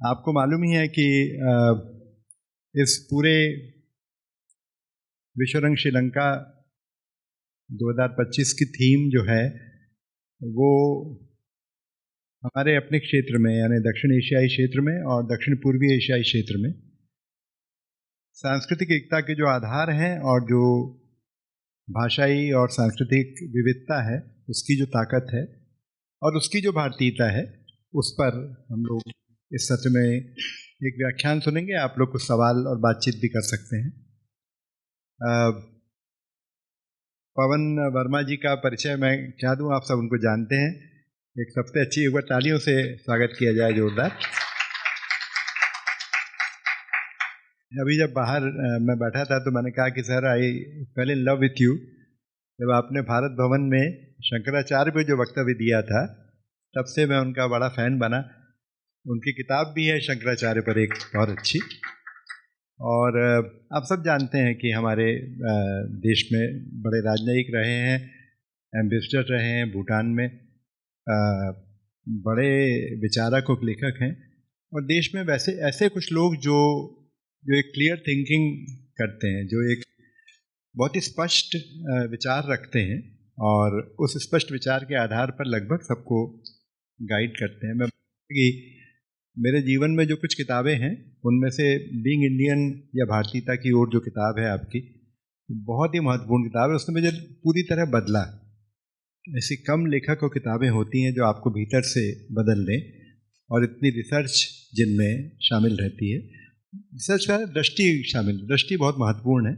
आपको मालूम ही है कि इस पूरे विश्व रंग श्रीलंका 2025 की थीम जो है वो हमारे अपने क्षेत्र में यानी दक्षिण एशियाई क्षेत्र में और दक्षिण पूर्वी एशियाई क्षेत्र में सांस्कृतिक एकता के जो आधार हैं और जो भाषाई और सांस्कृतिक विविधता है उसकी जो ताकत है और उसकी जो भारतीयता है उस पर हम लोग इस सत्र में एक व्याख्यान सुनेंगे। आप लोग कुछ सवाल और बातचीत भी कर सकते हैं। पवन वर्मा जी का परिचय मैं क्या दूं, आप सब उनको जानते हैं। एक सबसे अच्छी एक बार तालियों से स्वागत किया जाए जोरदार। अभी जब बाहर मैं बैठा था तो मैंने कहा कि sir I fail in love with you जब आपने भारत भवन में शंकराचार्य पे जो वक्तव्य दिया था तब से मैं उनका बड़ा फैन बना। उनकी किताब भी है शंकराचार्य पर एक बहुत अच्छी। और आप सब जानते हैं कि हमारे देश में बड़े राजनयिक रहे हैं, एम्बेसडर रहे हैं भूटान में, बड़े विचारक और लेखक हैं और देश में वैसे ऐसे कुछ लोग जो एक क्लियर थिंकिंग करते हैं, जो एक बहुत ही स्पष्ट विचार रखते हैं और उस स्पष्ट विचार के आधार पर लगभग सबको गाइड करते हैं। मैं कि मेरे जीवन में जो कुछ किताबें हैं उनमें से बीइंग इंडियन या भारतीयता की ओर जो किताब है आपकी, बहुत ही महत्वपूर्ण किताब है। उसने मुझे पूरी तरह बदला। ऐसी कम लेखक और किताबें होती हैं जो आपको भीतर से बदल दें और इतनी रिसर्च जिनमें शामिल रहती है। रिसर्च का दृष्टि शामिल, दृष्टि बहुत महत्वपूर्ण है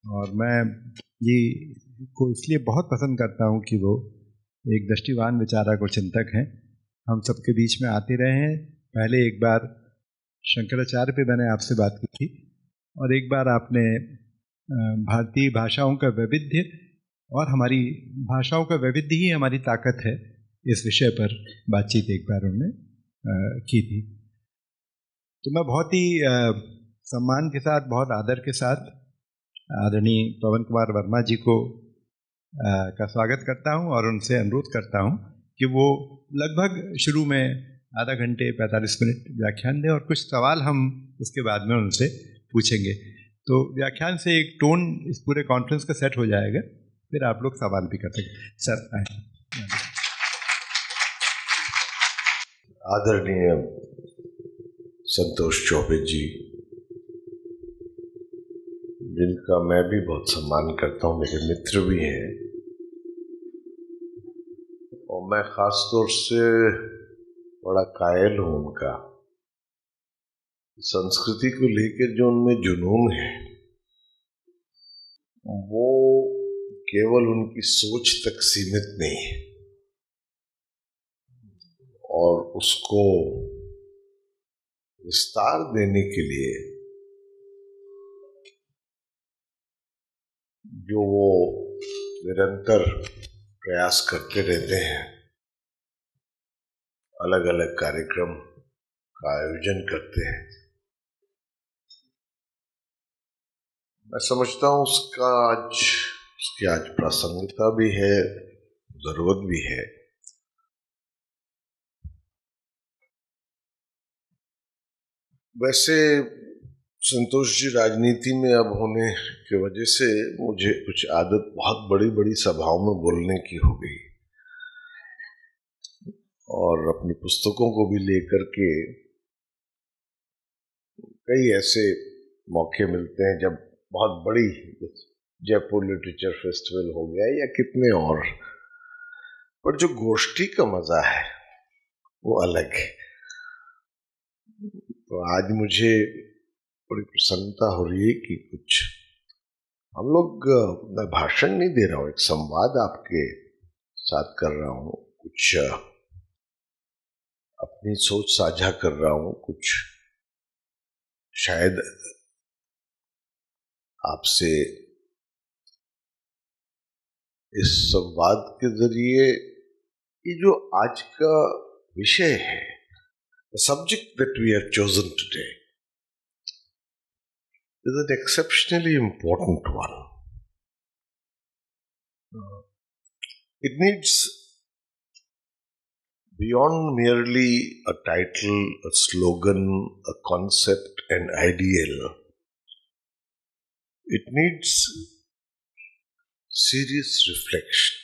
और मैं जी को इसलिए बहुत पसंद करता हूँ कि वो एक दृष्टिवान विचारक और चिंतक हैं। हम सबके बीच में आते रहे हैं। पहले एक बार शंकराचार्य पे मैंने आपसे बात की थी और एक बार आपने भारतीय भाषाओं का वैविध्य और हमारी भाषाओं का वैविध्य ही हमारी ताकत है इस विषय पर बातचीत एक बार उन्होंने की थी। तो मैं बहुत ही सम्मान के साथ, बहुत आदर के साथ आदरणीय पवन कुमार वर्मा जी को का स्वागत करता हूं और उनसे अनुरोध करता हूं कि वो लगभग शुरू में आधा घंटे 45 मिनट व्याख्यान दें और कुछ सवाल हम उसके बाद में उनसे पूछेंगे। तो व्याख्यान से एक टोन इस पूरे कॉन्फ्रेंस का सेट हो जाएगा, फिर आप लोग सवाल भी कर सकते। सर आए। आदरणीय संतोष चौबे जी, जिनका मैं भी बहुत सम्मान करता हूँ, मेरे मित्र भी हैं और मैं खास तौर से बड़ा कायल हूँ उनका। संस्कृति को लेकर जो उनमें जुनून है वो केवल उनकी सोच तक सीमित नहीं है और उसको विस्तार देने के लिए जो वो निरंतर प्रयास करते रहते हैं, अलग अलग कार्यक्रम का आयोजन करते हैं। मैं समझता हूँ उसकी आज प्रासंगिकता भी है, जरूरत भी है। वैसे संतोष जी राजनीति में अब होने की वजह से मुझे कुछ आदत बहुत बड़ी बड़ी सभाओं में बोलने की हो गई और अपनी पुस्तकों को भी लेकर के कई ऐसे मौके मिलते हैं जब बहुत बड़ी जयपुर लिटरेचर फेस्टिवल हो गया या कितने और, पर जो गोष्ठी का मजा है वो अलग है। तो आज मुझे बड़ी प्रसन्नता हो रही है कि कुछ हम लोग, मैं भाषण नहीं दे रहा हूँ, एक संवाद आपके साथ कर रहा हूँ, कुछ अपनी सोच साझा कर रहा हूँ, कुछ शायद आपसे इस संवाद के जरिए ये जो आज का विषय है, the subject that we have chosen today is an exceptionally important one. It needs beyond merely a title, a slogan, a concept, an ideal, it needs serious reflection,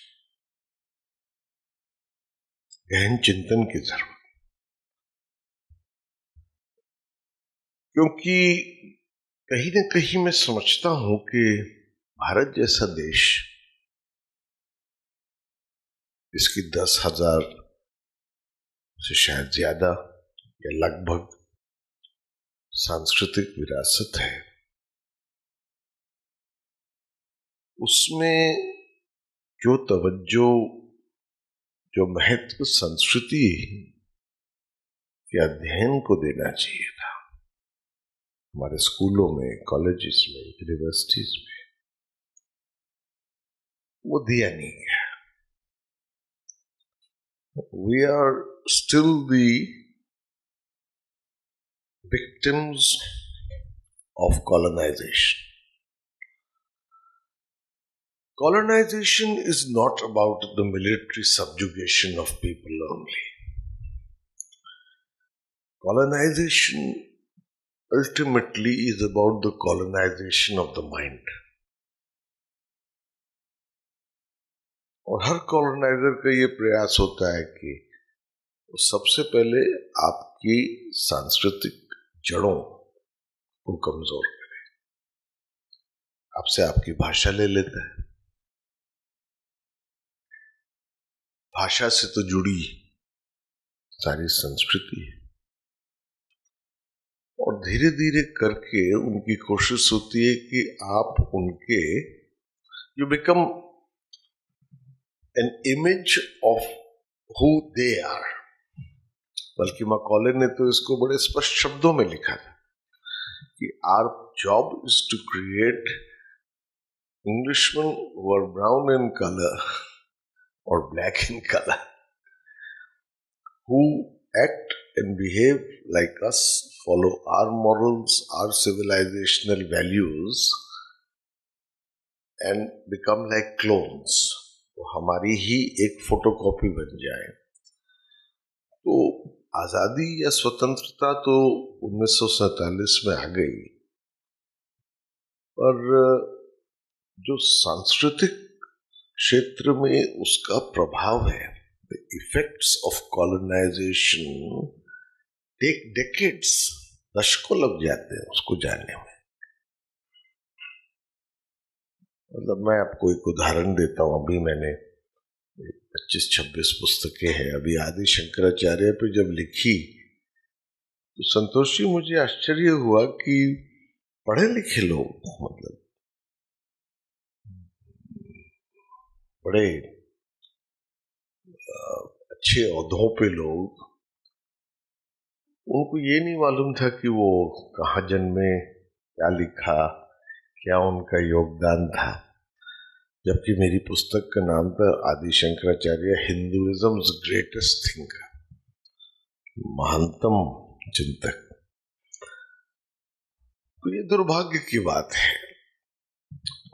गहन चिंतन की जरूरत, क्योंकि कहीं न कहीं मैं समझता हूं कि भारत जैसा देश, इसकी 10,000 से शायद ज्यादा या लगभग सांस्कृतिक विरासत है, उसमें जो तवज्जो, जो महत्व संस्कृति के अध्ययन को देना चाहिए था, हमारे स्कूलों में, कॉलेजेस में, यूनिवर्सिटीज में, वो दिया नहीं गया. We are still the victims of colonization. Colonization is not about the military subjugation of people only. Colonization ultimately is about the colonization of the mind. और हर कॉलोनाइजर का ये प्रयास होता है कि वो सबसे पहले आपकी सांस्कृतिक जड़ों को कमजोर करे, आपसे आपकी भाषा ले लेता है. भाषा से तो जुड़ी सारी संस्कृति है, और धीरे धीरे करके उनकी कोशिश होती है कि आप उनके, you become an image of who they are. बल्कि मैकॉले ने तो इसको बड़े स्पष्ट शब्दों में लिखा था कि our job is to create Englishmen who are brown in color or black in color, who act and behave like us, follow our morals, our civilizational values, and become like clones. हमारी ही एक photocopy बन जाए. तो आजादी या स्वतंत्रता तो 1947 में आ गई, पर जो सांस्कृतिक क्षेत्र में उसका प्रभाव है, the effects of colonisation take decades, दशकों लग जाते हैं उसको जानने में. मतलब मैं आपको एक उदाहरण देता हूं. अभी मैंने 25-26 पुस्तकें हैं अभी आदि शंकराचार्य पे जब लिखी, तो संतोष जी मुझे आश्चर्य हुआ कि पढ़े लिखे लोग, मतलब बड़े अच्छे ओहदों पे लोग, उनको ये नहीं मालूम था कि वो कहाँ जन्मे, क्या लिखा, क्या उनका योगदान था. जबकि मेरी पुस्तक का नाम था आदि शंकराचार्य हिंदुइज्म्स ग्रेटेस्ट थिंकर, महानतम चिंतक. तो ये दुर्भाग्य की बात है,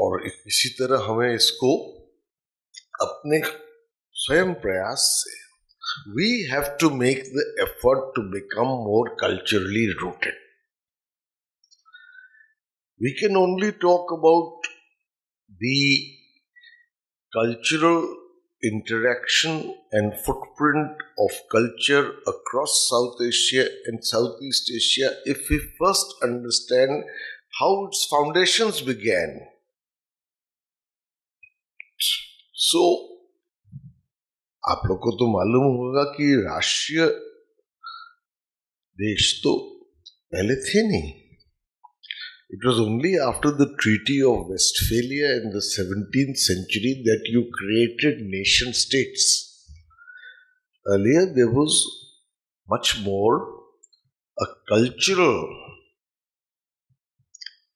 और इसी तरह हमें इसको अपने स्वयं प्रयास से, we have to make the effort to become more culturally rooted. We can only talk about the cultural interaction and footprint of culture across South Asia and Southeast Asia if we first understand how its foundations began. So, आप लोग को तो मालूम होगा कि राष्ट्रीय देश तो पहले थे नहीं. It was only after the Treaty of Westphalia in the 17th century that you created nation states. Earlier there was much more a cultural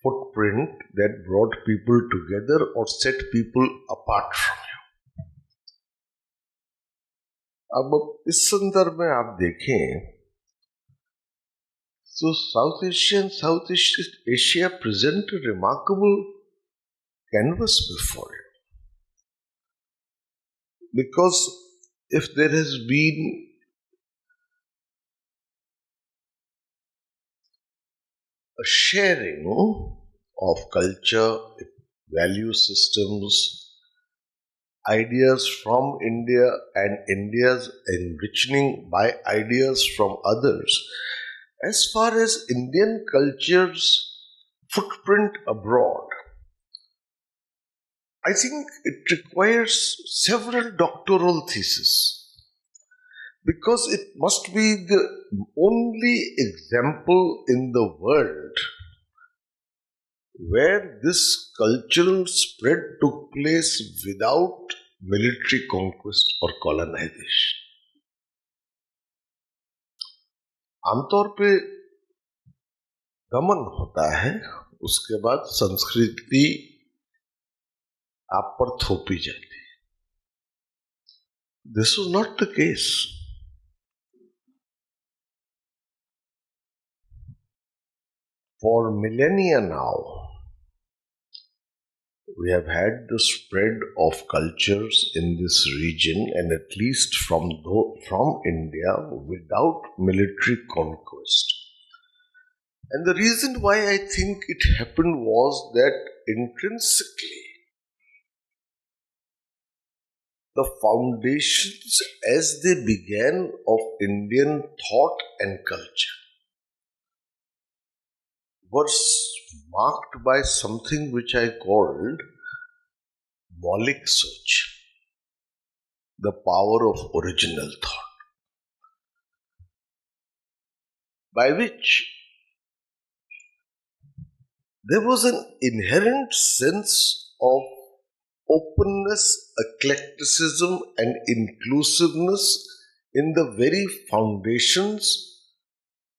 footprint that brought people together or set people apart from you. अब इस संदर्भ में आप देखें तो Southeast Asia present a remarkable canvas before you. Because if there has been a sharing of culture, value systems, ideas from India, and India's enriching by ideas from others. As far as Indian culture's footprint abroad, I think it requires several doctoral theses because it must be the only example in the world where this cultural spread took place without military conquest or colonization. आमतौर पे दमन होता है, उसके बाद संस्कृति आप पर थोपी जाती है. This was not the case. For millennia now, we have had the spread of cultures in this region, and at least from India, without military conquest. And the reason why I think it happened was that intrinsically, the foundations as they began of Indian thought and culture were marked by something which I called Maulik Soch, the power of original thought, by which there was an inherent sense of openness, eclecticism, and inclusiveness in the very foundations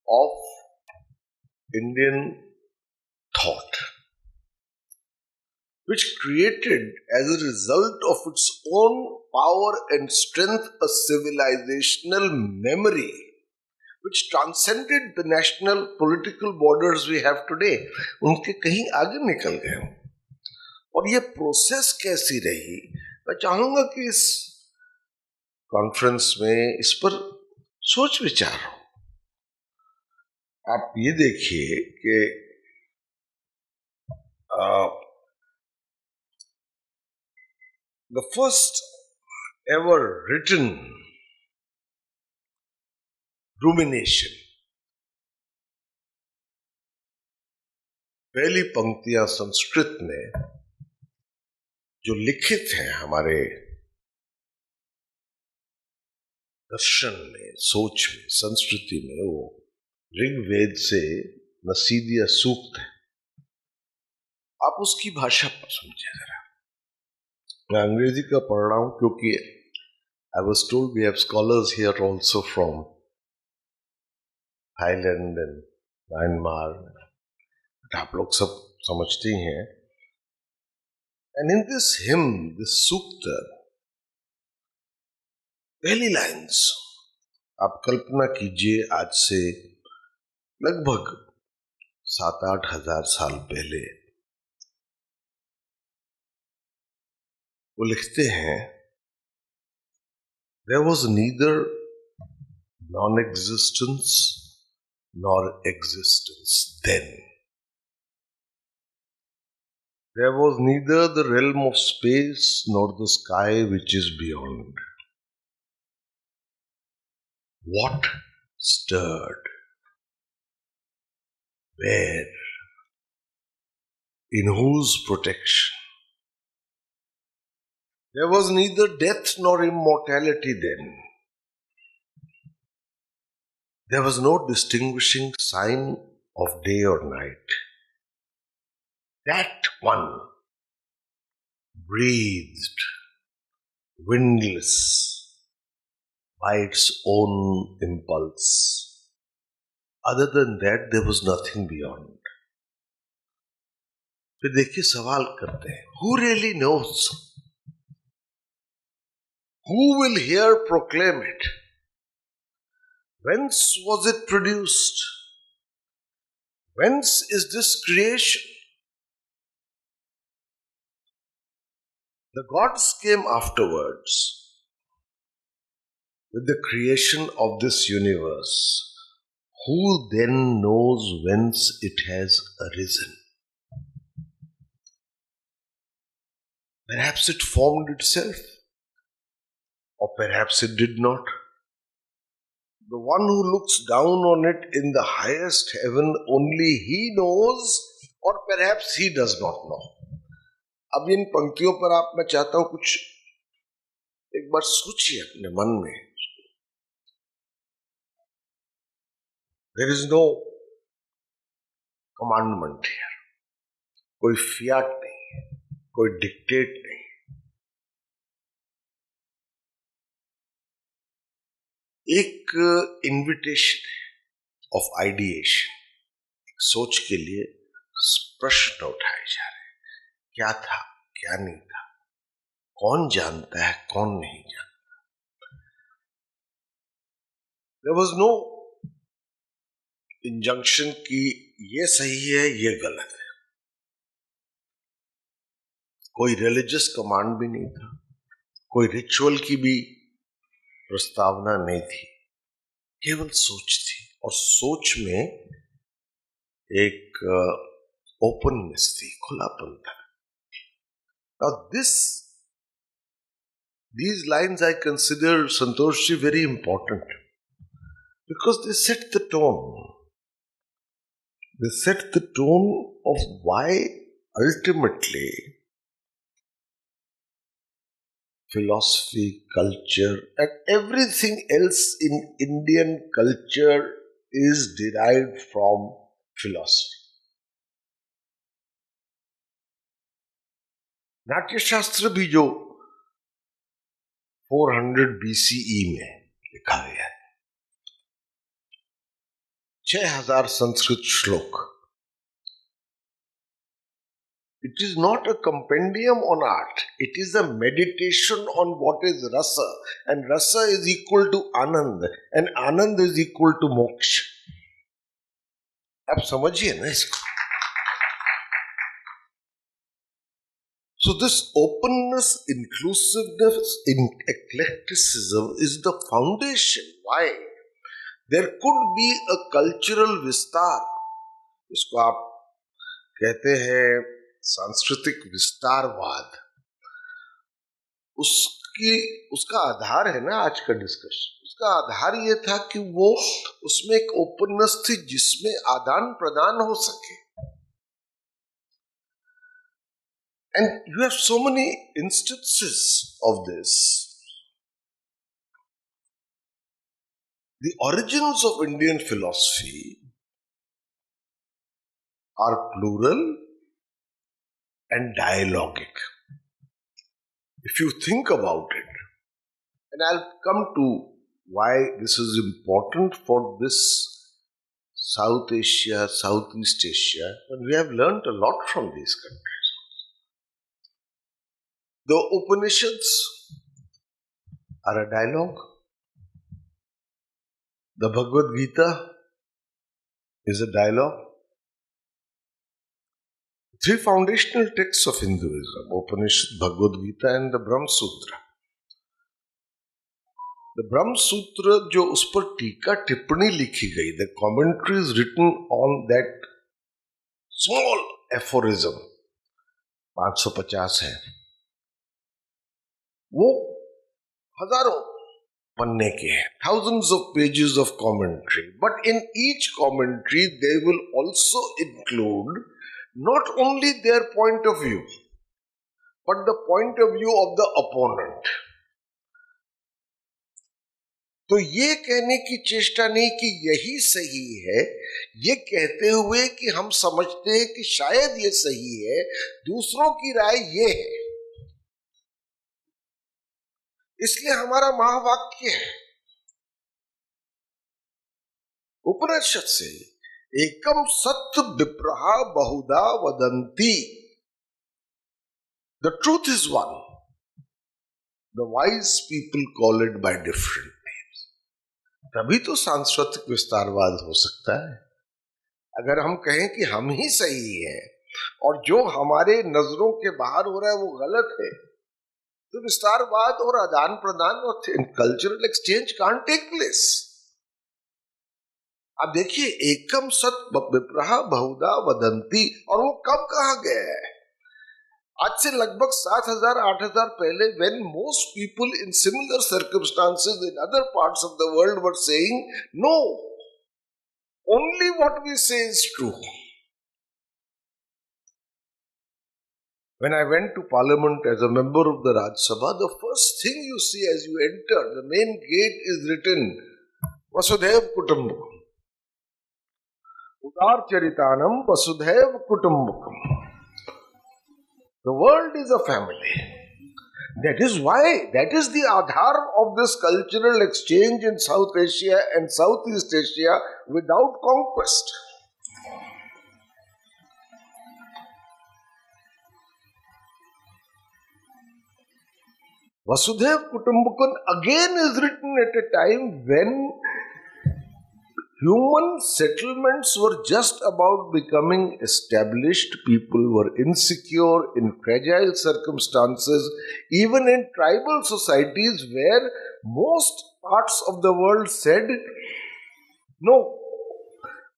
of Indian thought, which created, as a result of its own power and strength, a civilizational memory which transcended the national political borders we have today. उनके कहीं आगे निकल गए. और ये process कैसी रही, मैं चाहूंगा कि इस कॉन्फ्रेंस में इस पर सोच विचार हो. आप ये देखिए कि the first ever written rumination, पहली पंक्तियां संस्कृत में जो लिखित हैं हमारे दर्शन में, सोच में, संस्कृति में, वो ऋग्वेद से नसीदिया सूक्त है. आप उसकी भाषा पर समझिए जरा. मैं अंग्रेजी का पढ़ रहा हूं क्योंकि I was told we have scholars here also from Thailand and Myanmar. आप लोग सब समझते ही हैं. And in this hymn, this sukta, पहली लाइन्स, आप कल्पना कीजिए आज से लगभग 7-8 हजार साल पहले वो लिखते हैं, there was neither non-existence nor existence then. There was neither the realm of space nor the sky which is beyond. What stirred? Where? In whose protection? There was neither death nor immortality then. There was no distinguishing sign of day or night. That one breathed, windless, by its own impulse. Other than that, there was nothing beyond. फिर देखिए सवाल करते हैं, who really knows? Who will here proclaim it? Whence was it produced? Whence is this creation? The gods came afterwards with the creation of this universe. who then knows whence it has arisen? Perhaps it formed itself, or perhaps it did not. The one who looks down on it in the highest heaven, only he knows, or perhaps he does not know. अब इन पंक्तियों पर मैं चाहता हूं कुछ एक बार सोचिए अपने मन में. There is no commandment here. कोई fiat नहीं, कोई dictate नहीं. एक इन्विटेशन ऑफ आइडिएशन, एक सोच के लिए प्रश्न उठाए जा रहे हैं. क्या था, क्या नहीं था, कौन जानता है, कौन नहीं जानता. There was no इंजंक्शन कि ये सही है, ये गलत है. कोई रिलीजियस कमांड भी नहीं था, कोई रिचुअल की भी प्रस्तावना नहीं थी. केवल सोच थी, और सोच में एक ओपननेस थी, खुलापन था. Now these lines I consider, Santosh ji, very important because they set the tone. They set the tone of why ultimately philosophy, culture, and everything else in Indian culture is derived from philosophy. नाट्य शास्त्र भी जो 400 BCE में लिखा गया है, 6000 संस्कृत श्लोक. It is not a compendium on art. It is a meditation on what is rasa, and rasa is equal to anand, and anand is equal to moksha. आप समझिए ना इसको. So this openness, inclusiveness, eclecticism is the foundation. Why? There could be a cultural विस्तार, इसको आप कहते हैं सांस्कृतिक विस्तारवाद. उसका आधार है ना आज का डिस्कशन. उसका आधार ये था कि वो उसमें एक ओपननेस थी जिसमें आदान प्रदान हो सके. And you have so many instances of this. The origins of Indian philosophy are plural and dialogic. If you think about it, and I'll come to why this is important for this South Asia, Southeast Asia, and we have learned a lot from these countries. The Upanishads are a dialogue. The Bhagavad Gita is a dialogue. Three foundational texts of Hinduism, Upanishad, Bhagavad Gita and the Brahma Sutra. The Brahma Sutra जो उस पर टीका टिप्पणी लिखी गई, the commentary is written on that small aphorism, 550 है, वो हजारों पन्ने के हैं, thousands of pages of commentary, but in each commentary they will also include not only their point of view, but the point of view of the opponent. तो ये कहने की चेष्टा नहीं कि यही सही है, ये कहते हुए कि हम समझते हैं कि शायद ये सही है, दूसरों की राय ये है, इसलिए हमारा महावाक्य है उपनिषद से, एकम सत्य विप्रहा बहुधा वदंती. The truth is one. The wise people call it by different names. तभी तो सांस्कृतिक विस्तारवाद हो सकता है. अगर हम कहें कि हम ही सही हैं और जो हमारे नजरों के बाहर हो रहा है वो गलत है, तो विस्तारवाद और आदान प्रदान और cultural exchange can't take place. अब देखिए, एकम सत विप्रः बहुधा वदंती, और वो कब कहा गया है? आज से लगभग 7,000-8,000 पहले, when most people in similar circumstances in other parts of the world were saying, no, only what we say is true. When I went to Parliament as a member of the Rajya Sabha, the first thing you see as you enter, the main gate is written, Vasudhaiv Kutumbakam. Udar Charitanam Vasudhaiv Kutumbakam. The world is a family. That is why, that is the aadhar of this cultural exchange in South Asia and Southeast Asia without conquest. Vasudhaiv Kutumbakam again is written at a time when human settlements were just about becoming established. People were insecure in fragile circumstances, even in tribal societies where most parts of the world said, no,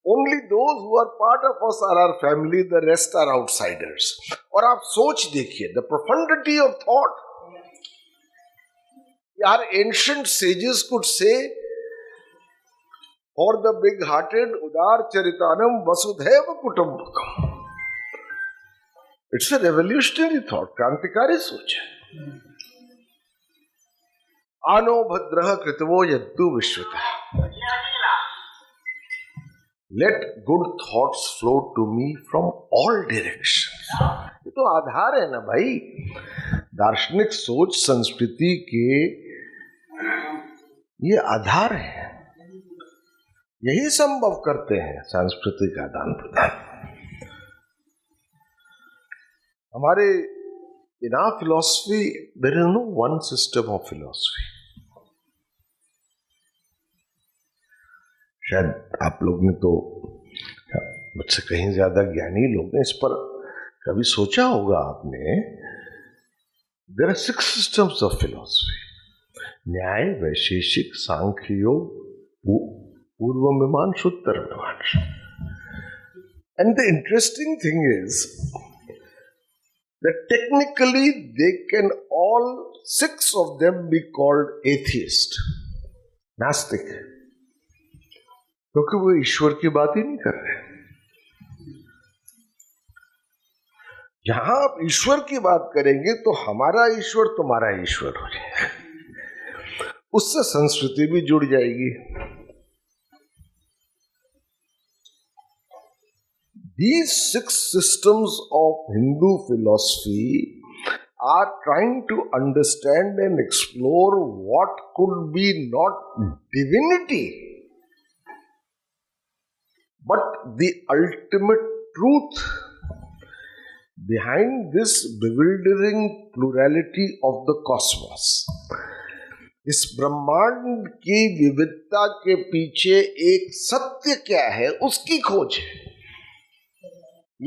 only those who are part of us are our family, the rest are outsiders. और आप सोच देखिए, the profundity of thought. Our ancient sages could say, for the big-hearted, Udar Charitanam Vasudhaiva Kutumbakam. It's a revolutionary thought, क्रांतिकारी सोच है. आनो भद्रः कृतवो यद्दु विश्वतः. Let good thoughts flow to me from all directions. ये तो आधार है ना भाई. दार्शनिक सोच संस्कृति के ये आधार है. यही संभव करते हैं सांस्कृतिक आदान प्रदान. हमारे in our philosophy there is no one system of philosophy. शायद आप लोग ने तो मुझसे कहीं ज्यादा ज्ञानी लोग हैं, इस पर कभी सोचा होगा आपने. There are 6 systems of philosophy. न्याय, वैशेषिक, सांख्य योग, पूर्व मीमांसा, उत्तर मीमांसा. And the interesting thing is that technically they can all 6 of them be called atheist, नास्तिक, क्योंकि वो ईश्वर की बात ही नहीं कर रहे. जहां आप ईश्वर की बात करेंगे तो हमारा ईश्वर तुम्हारा ईश्वर हो जाएगा, उससे संस्कृति भी जुड़ जाएगी. These 6 systems of Hindu philosophy are trying to understand and explore what could be not divinity, but the ultimate truth behind this bewildering plurality of the cosmos. इस ब्रह्मांड की विविधता के पीछे एक सत्य क्या है, उसकी खोज है.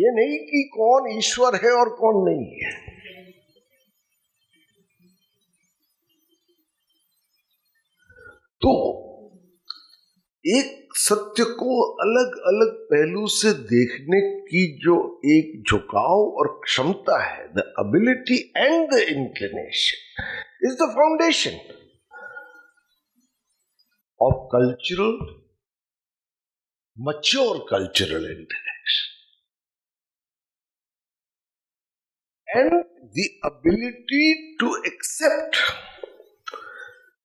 ये नहीं कि कौन ईश्वर है और कौन नहीं है. तो एक सत्य को अलग अलग पहलू से देखने की जो एक झुकाव और क्षमता है, the ability and the inclination is the foundation of mature cultural interaction. And the ability to accept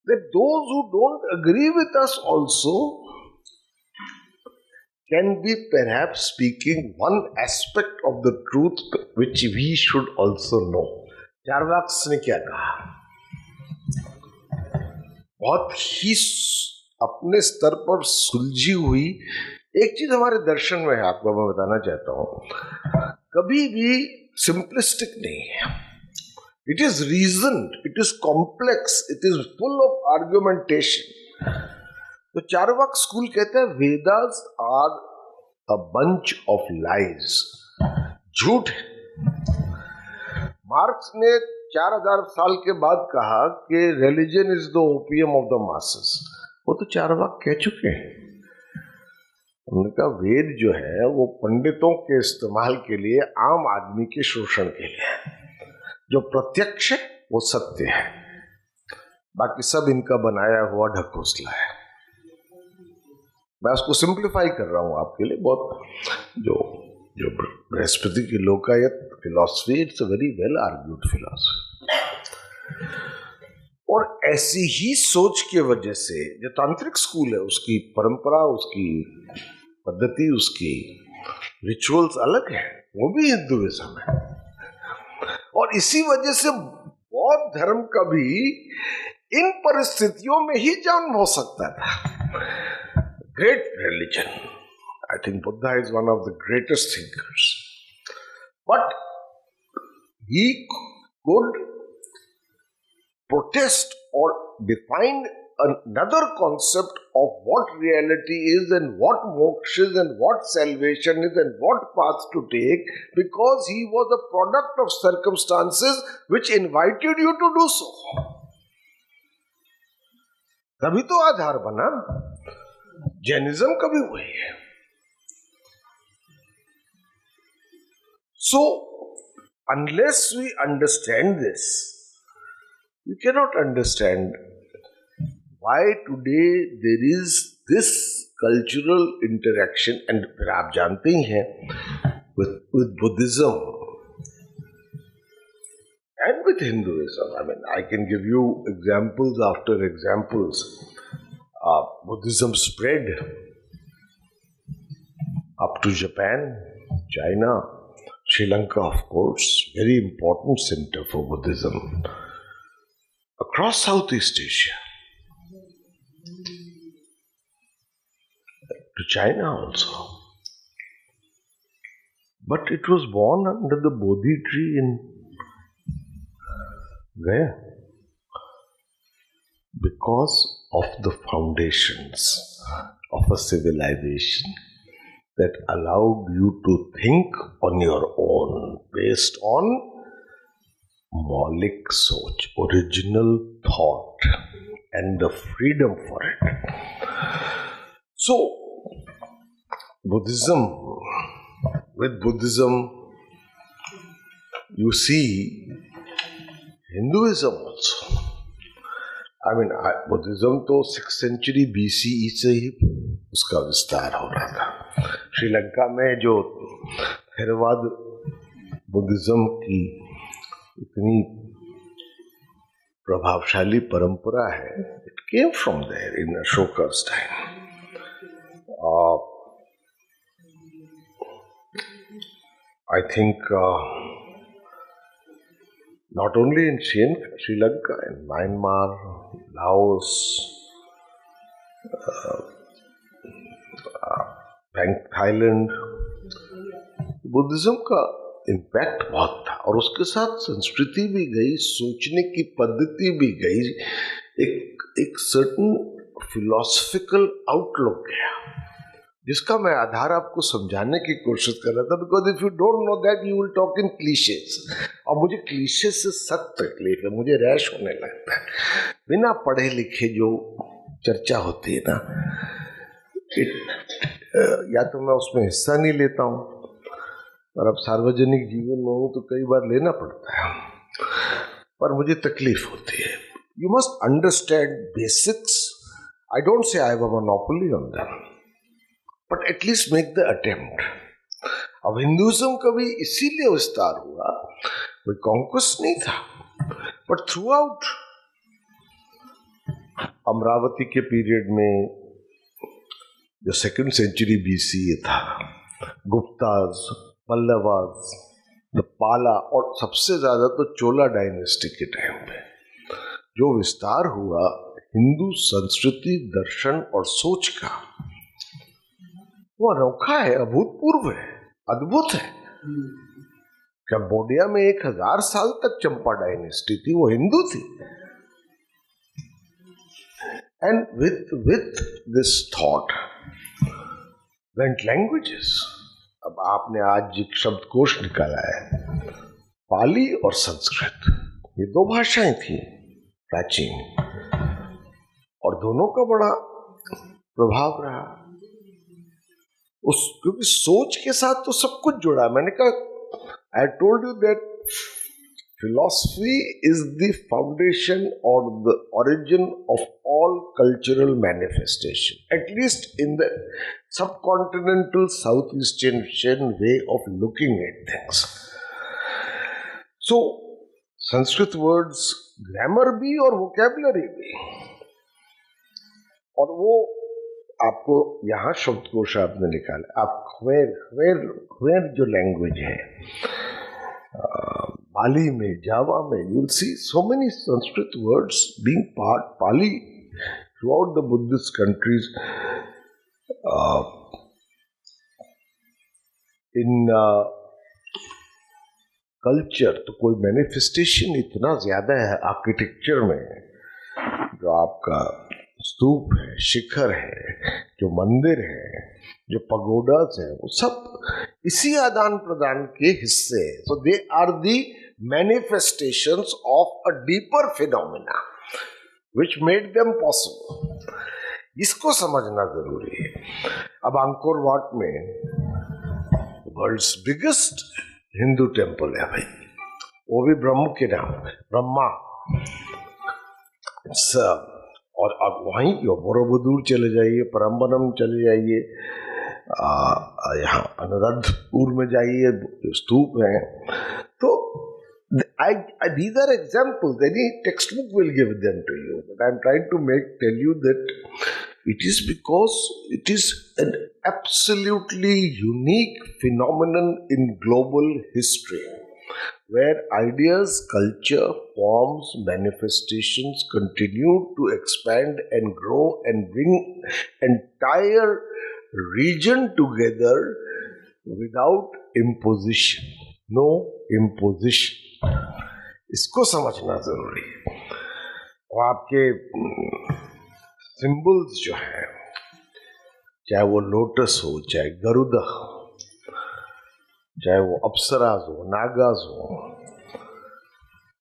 that those who don't agree with us also can be perhaps speaking one aspect of the truth which we should also know. चार्वाक्स ने क्या कहा? बहुत ही अपने स्तर पर सुलझी हुई एक चीज हमारे दर्शन में है, आपको मैं बताना चाहता हूं. कभी भी सिंपलिस्टिक नहीं है. It is reasoned, it is complex, it is full of argumentation. तो चार्वाक स्कूल कहते हैं Vedas are a bunch of lies. झूठ. मार्क्स ने 4000 साल के बाद कहा कि religion is the opium of the masses. वो तो चार्वाक कह चुके हैं. हमने कहा वेद जो है वो पंडितों के इस्तेमाल के लिए, आम आदमी के शोषण के लिए है। जो प्रत्यक्ष है वो सत्य है, बाकी सब इनका बनाया हुआ ढकोसला है। मैं उसको सिंप्लीफाई कर रहा हूं आपके लिए बहुत। जो बृहस्पति की Lokayata philosophy, it's a very well argued philosophy. और ऐसी ही सोच की वजह से जो तांत्रिक स्कूल है, उसकी परंपरा, उसकी पद्धति, उसकी रिचुअल्स अलग है, वो भी हिंदुइज्म है। और इसी वजह से बौद्ध धर्म का भी इन परिस्थितियों में ही जन्म हो सकता था। Great religion, I think Buddha is one of the greatest thinkers, but he could protest or define another concept of what reality is and what moksha is and what salvation is and what path to take, because he was a product of circumstances which invited you to do so. तभी तो आधार बना। Jainism का भी वही है। So, unless we understand this, we cannot understand why today there is this cultural interaction, and फिर आप जानते ही हैं with Buddhism and with Hinduism. I mean, I can give you examples after examples. Buddhism spread up to Japan, China, Sri Lanka, of course, very important center for Buddhism, across Southeast Asia, to China also. But it was born under the Bodhi tree in Gaya, because of the foundations of a civilization that allowed you to think on your own based on maulik soch, original thought, and the freedom for it. So, with Buddhism, you see Hinduism also. I mean, Buddhism तो 6th century BCE से ही उसका विस्तार हो रहा था। श्रीलंका में जो Theravada Buddhism की इतनी प्रभावशाली परंपरा है, it came from there in Ashoka's time. I think not only in Sri Lanka, in Myanmar, Laos, Thailand, Buddhism का इम्पैक्ट बहुत था। और उसके साथ संस्कृति भी गई, सोचने की पद्धति भी गई, एक सर्टन फिलोसफिकल आउटलुक गया, जिसका मैं आधार आपको समझाने की कोशिश कर रहा था। Because if you don't know that you will talk in clichés, और मुझे क्लीशे से सख्त तकलीफ है, मुझे रैश होने लगता है। बिना पढ़े लिखे जो चर्चा होती है ना, या तो मैं उसमें हिस्सा नहीं लेता हूँ, और अब सार्वजनिक जीवन में हूँ तो कई बार लेना पड़ता है, पर मुझे तकलीफ होती है। You must understand basics. I don't say I have a monopoly on them, but at least make the attempt. अब हिंदुइज्म का भी इसीलिए विस्तार हुआ, कोई कॉन्क्वेस्ट नहीं था, बट थ्रू आउट अमरावती के पीरियड में जो 2nd century BCE था, गुप्ताज, पल्लवाज, द पाला, और सबसे ज्यादा तो चोला डायनेस्टी के टाइम पे जो विस्तार हुआ हिंदू संस्कृति, दर्शन और सोच का, वो अनोखा है, अभूतपूर्व है, अद्भुत है। कंबोडिया में 1000 साल तक चंपा डायनेस्टी थी, वो हिंदू थी। And with this thought went languages. अब आपने आज एक शब्दकोश निकाला है, पाली और संस्कृत, ये 2 भाषाएं थी प्राचीन, और दोनों का बड़ा प्रभाव रहा। क्योंकि सोच के साथ तो सब कुछ जुड़ा है। मैंने कहा, I told you that philosophy is the foundation or the origin of all cultural manifestation, at least in the subcontinental Southeast Asian way of looking at things. So, Sanskrit words grammar भी और vocabulary भी, और वो आपको यहाँ शब्दकोश आपने निकाला, आप ख्वेर जो लैंग्वेज है, Pali में, Java में, you'll see so many Sanskrit words being part Pali throughout the Buddhist countries. In culture तो कोई मैनिफेस्टेशन इतना ज्यादा है आर्किटेक्चर में, जो आपका स्तूप है, शिखर है, जो मंदिर है, जो पगोडास है, वो सब इसी आदान प्रदान के हिस्से हैं. So they are the manifestations of a deeper phenomena which made them possible. इसको समझना जरूरी है. अब अंकोर वाट में वर्ल्ड्स बिगेस्ट हिंदू टेम्पल है भाई, वो भी ब्रह्म के नाम पे, ब्रह्मा. और अब वहीं बोरोबुदूर चले जाइए, परम्बनम चले जाइए, यहाँ अनुराधपुर में जाइए, स्तूप है. तो these are examples. Any textbook will give them to you, but I'm trying to tell you that it is because it is an absolutely unique phenomenon in global history, where ideas, culture, forms, manifestations continue to expand and grow and bring entire region together without imposition. No imposition. इसको समझना जरूरी है. और आपके symbols जो है, चाहे वो लोटस हो, चाहे गरुड़, चाहे वो अप्सराज हो, नागाज हो,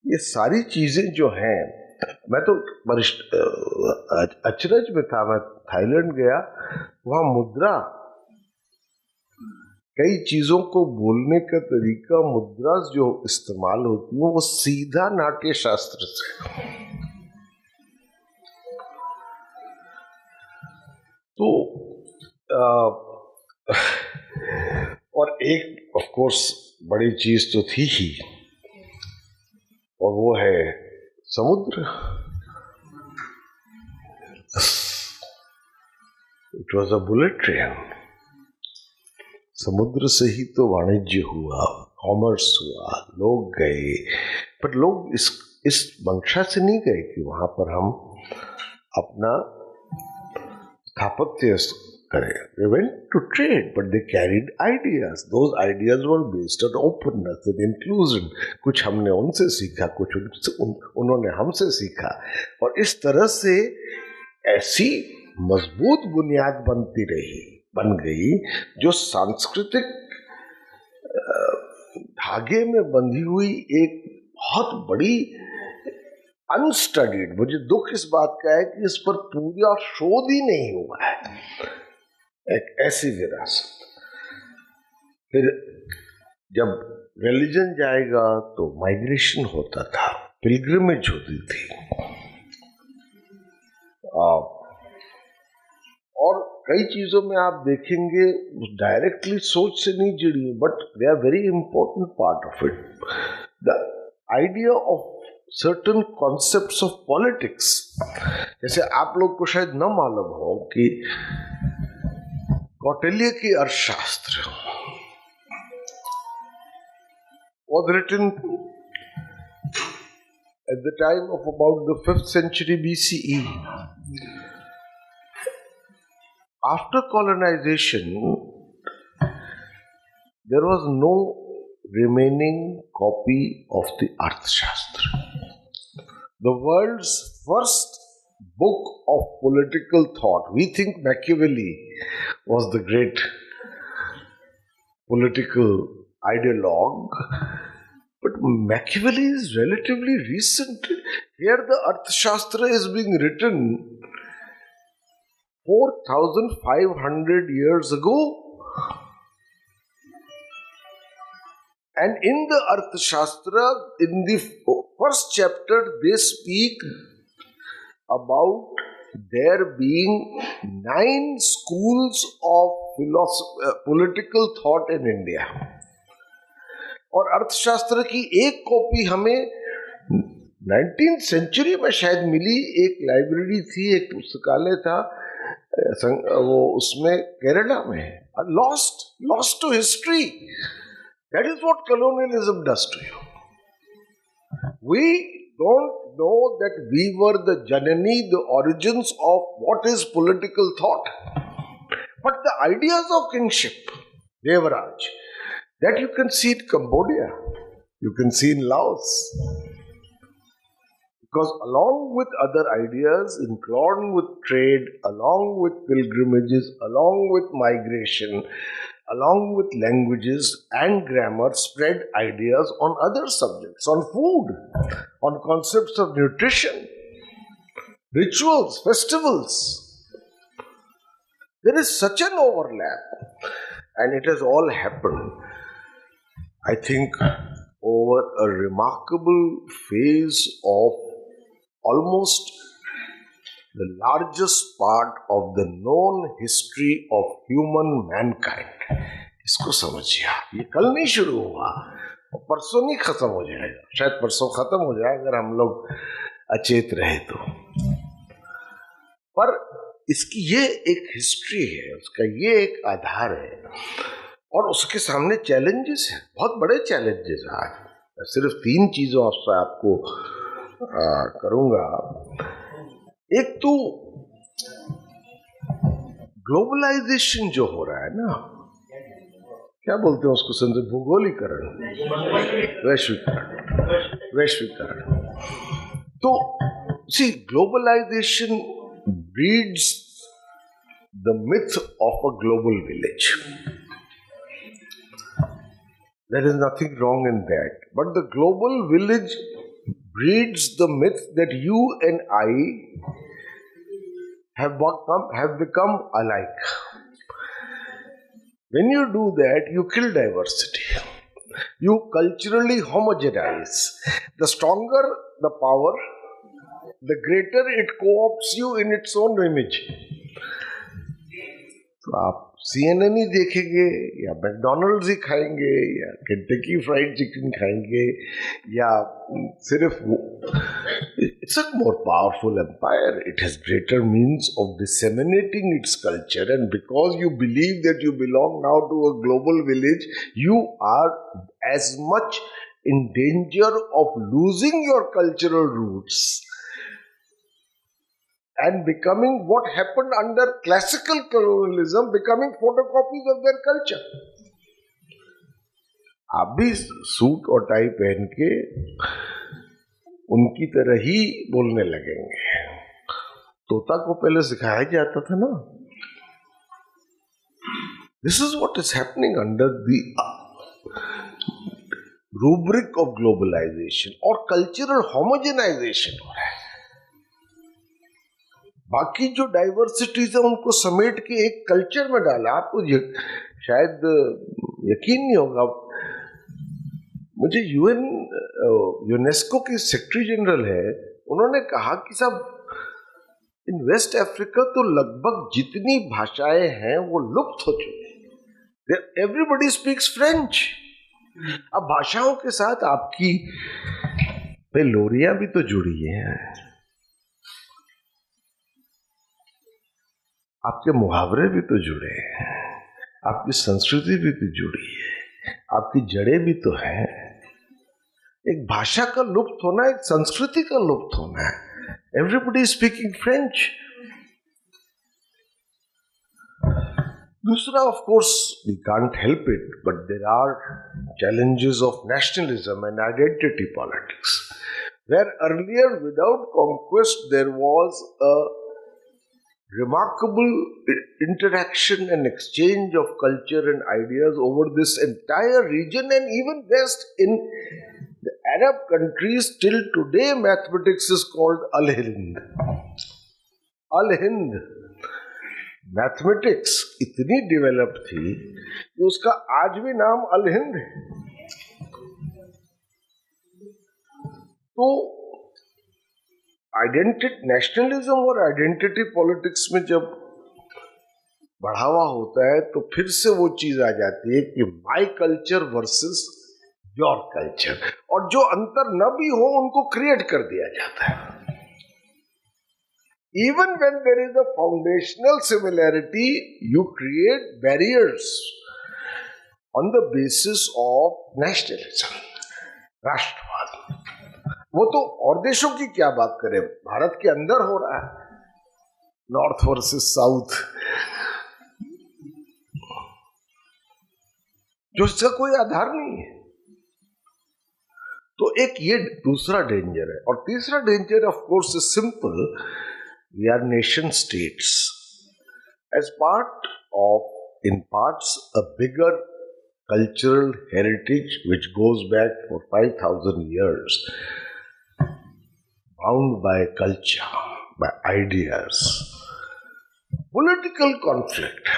ये सारी चीजें जो हैं, मैं तो अचरज में था. मैं थाईलैंड गया, वहाँ मुद्रा, कई चीजों को बोलने का तरीका, मुद्रास जो इस्तेमाल होती है वो सीधा नाट्य शास्त्र से. तो और एक ऑफ कोर्स बड़ी चीज तो थी ही, और वो है समुद्र. It was a bullet train. समुद्र से ही तो वाणिज्य हुआ, कॉमर्स हुआ, लोग गए. पर लोग इस मंशा से नहीं गए कि वहां पर हम अपना स्थापत्य करें. They went to trade, but they carried ideas. Those ideas were based on openness and inclusion. कुछ हमने उनसे सीखा, कुछ उन्होंने हमसे सीखा, और इस तरह से ऐसी मजबूत बुनियाद बन गई जो सांस्कृतिक धागे में बंधी हुई एक बहुत बड़ी अनस्टडीड, मुझे दुख इस बात का है कि इस पर पूरा शोध ही नहीं हुआ है, एक ऐसी विरासत. फिर जब रिलीजन जाएगा तो माइग्रेशन होता था, पिलग्रिमेज होती थी, और कई चीजों में आप देखेंगे डायरेक्टली सोच से नहीं जुड़ी, but they are very important part of it. The idea of certain concepts of politics, जैसे आप लोग को शायद न मालूम हो कि कौटिल्य की अर्थशास्त्र was written at the time of about the 5th century BCE. After colonization, there was no remaining copy of the Arthashastra. The world's first book of political thought. We think Machiavelli was the great political ideologue, but Machiavelli is relatively recent. Here the Arthashastra is being written 4,500 years ago. And in the Arthashastra, in the first chapter, they speak about there being 9 schools of political thought in India. और अर्थशास्त्र की एक copy हमें 19th century में शायद मिली. एक library थी, एक पुस्तकालय था, वो उसमें केरला में है. Lost to history. That is what colonialism does to you. We don't know that we were the Janani, the origins of what is political thought. But the ideas of kingship, Devaraj, that you can see in Cambodia, you can see in Laos. Because along with other ideas, along with trade, along with pilgrimages, along with migration, along with languages and grammar, spread ideas on other subjects, on food, on concepts of nutrition, rituals, festivals. There is such an overlap, and it has all happened, I think, over a remarkable phase of almost the largest part of the known history of human mankind. इसको समझिए, ये कल नहीं शुरू हुआ और परसों नहीं खत्म हो जाएगा. शायद परसों खत्म हो जाए अगर हम लोग अचेत रहे तो. पर इसकी ये एक हिस्ट्री है, उसका ये एक आधार है, और उसके सामने चैलेंजेस हैं, बहुत बड़े चैलेंजेस. आज सिर्फ 3 चीजों से आपको करूंगा. एक तो ग्लोबलाइजेशन जो हो रहा है ना, क्या बोलते हैं उसको समझे, भूगोलीकरण, वैश्वीकरण. तो सी, globalisation breeds the myth of a global village. There is nothing wrong in that, but the global village breeds the myth that you and I have become alike. When you do that, you kill diversity. You culturally homogenize. The stronger the power, the greater it co-opts you in its own image. तो आप CNN ही देखेंगे, या McDonald's ही खाएंगे, या Kentucky fried chicken खाएंगे, या सिर्फ it's a more powerful empire. It has greater means of disseminating its culture, and because you believe that you belong now to a global village, you are as much in danger of losing your cultural roots and becoming what happened under classical colonialism, becoming photocopies of their culture. आप भी suit और tie पहन के उनकी तरह ही बोलने लगेंगे. तोता को पहले सिखाया जाता था ना. This is what is happening under the rubric of globalization और cultural homogenization हो रहा है. बाकी जो डाइवर्सिटीज है उनको समेट के एक कल्चर में डाला. आपको शायद यकीन नहीं होगा, मुझे यूनेस्को के सेक्रेटरी जनरल है, उन्होंने कहा कि साहब इन वेस्ट अफ्रीका तो लगभग जितनी भाषाएं हैं वो लुप्त हो चुकी. Everybody speaks French. अब भाषाओं के साथ आपकी लोरियां भी तो जुड़ी हैं, आपके मुहावरे भी तो जुड़े हैं, आपकी संस्कृति भी तो जुड़ी है, आपकी जड़ें भी तो हैं. एक भाषा का लुप्त होना, एक संस्कृति का लुप्त होना है. Everybody speaking French. दूसरा, of course we can't help it, but there are challenges of nationalism and identity politics, where earlier without conquest there was a remarkable interaction and exchange of culture and ideas over this entire region and even west. In the Arab countries till today mathematics is called Al-Hind. Al-Hind mathematics इतनी develop थी कि उसका आज भी नाम अल-हिंद है. तो nationalism और आइडेंटिटी पॉलिटिक्स में जब बढ़ावा होता है तो फिर से वो चीज आ जाती है कि my culture versus your culture, और जो अंतर न भी हो उनको क्रिएट कर दिया जाता है। Even when there is a foundational similarity, you create barriers on the basis of nationalism, राष्ट्रवाद। वो तो और देशों की क्या बात करें, भारत के अंदर हो रहा है, नॉर्थ वर्सेस साउथ, जो इसका कोई आधार नहीं है। तो एक ये दूसरा डेंजर है। और तीसरा danger of course is simple, we are nation states as part of in parts a bigger cultural heritage which goes back for 5,000 years, bound by culture, by ideas. Political conflict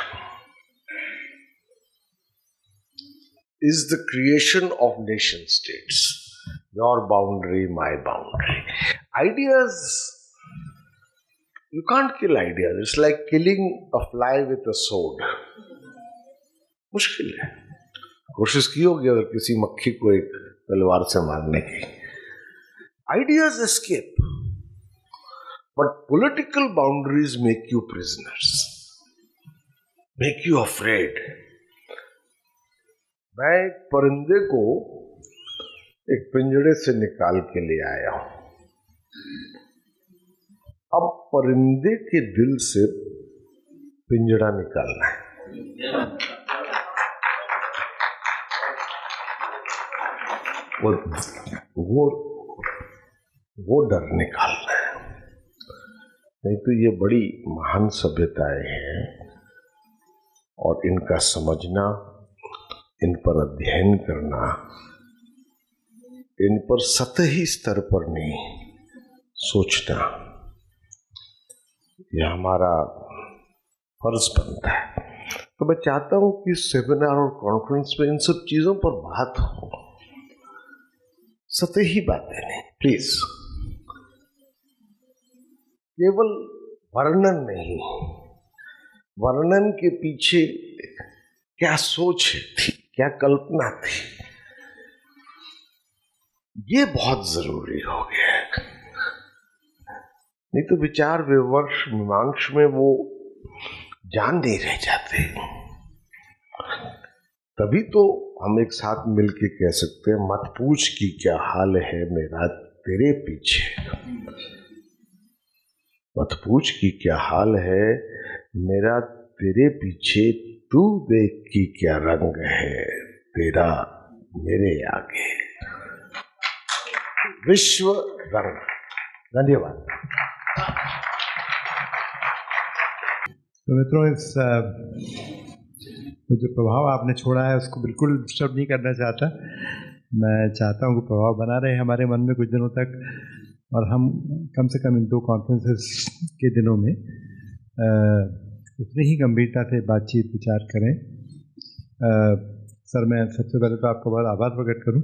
is the creation of nation states. Your boundary, my boundary. Ideas, you can't kill ideas. It's like killing a fly with a sword. मुश्किल है। कोशिश की होगी अगर किसी मक्खी को एक तलवार से मारने की। Ideas escape, but political boundaries make you prisoners, make you afraid. मैं एक परिंदे को एक पिंजड़े से निकाल के ले आया हूं। अब परिंदे के दिल से पिंजड़ा निकालना है। वो डर निकालना है। नहीं तो ये बड़ी महान सभ्यताएं हैं और इनका समझना, इन पर अध्ययन करना, इन पर सतही स्तर पर नहीं सोचना, यह हमारा फर्ज बनता है। तो मैं चाहता हूं कि सेमिनार और कॉन्फ्रेंस में इन सब चीजों पर बात हो, सतही बातें नहीं, प्लीज। केवल वर्णन नहीं, वर्णन के पीछे क्या सोच थी, क्या कल्पना थी, ये बहुत जरूरी हो गया है। नहीं तो विचार विमर्श मीमांस में वो जान नहीं रह जाते। तभी तो हम एक साथ मिलके कह सकते हैं, मत पूछ कि क्या हाल है मेरा तेरे पीछे, मत पूछ कि क्या हाल है मेरा तेरे पीछे, तू देख कि क्या रंग है तेरा मेरे आगे। विश्व रंग। धन्यवाद। तो मित्रों, इस जो प्रभाव आपने छोड़ा है उसको बिल्कुल डिस्टर्ब नहीं करना चाहता। मैं चाहता हूँ कि प्रभाव बना रहे हमारे मन में कुछ दिनों तक, और हम कम से कम इन 2 कॉन्फ्रेंसेस के दिनों में उतनी ही गंभीरता से बातचीत विचार करें। सर, मैं सबसे पहले तो आपका बहुत आभार प्रकट करूं।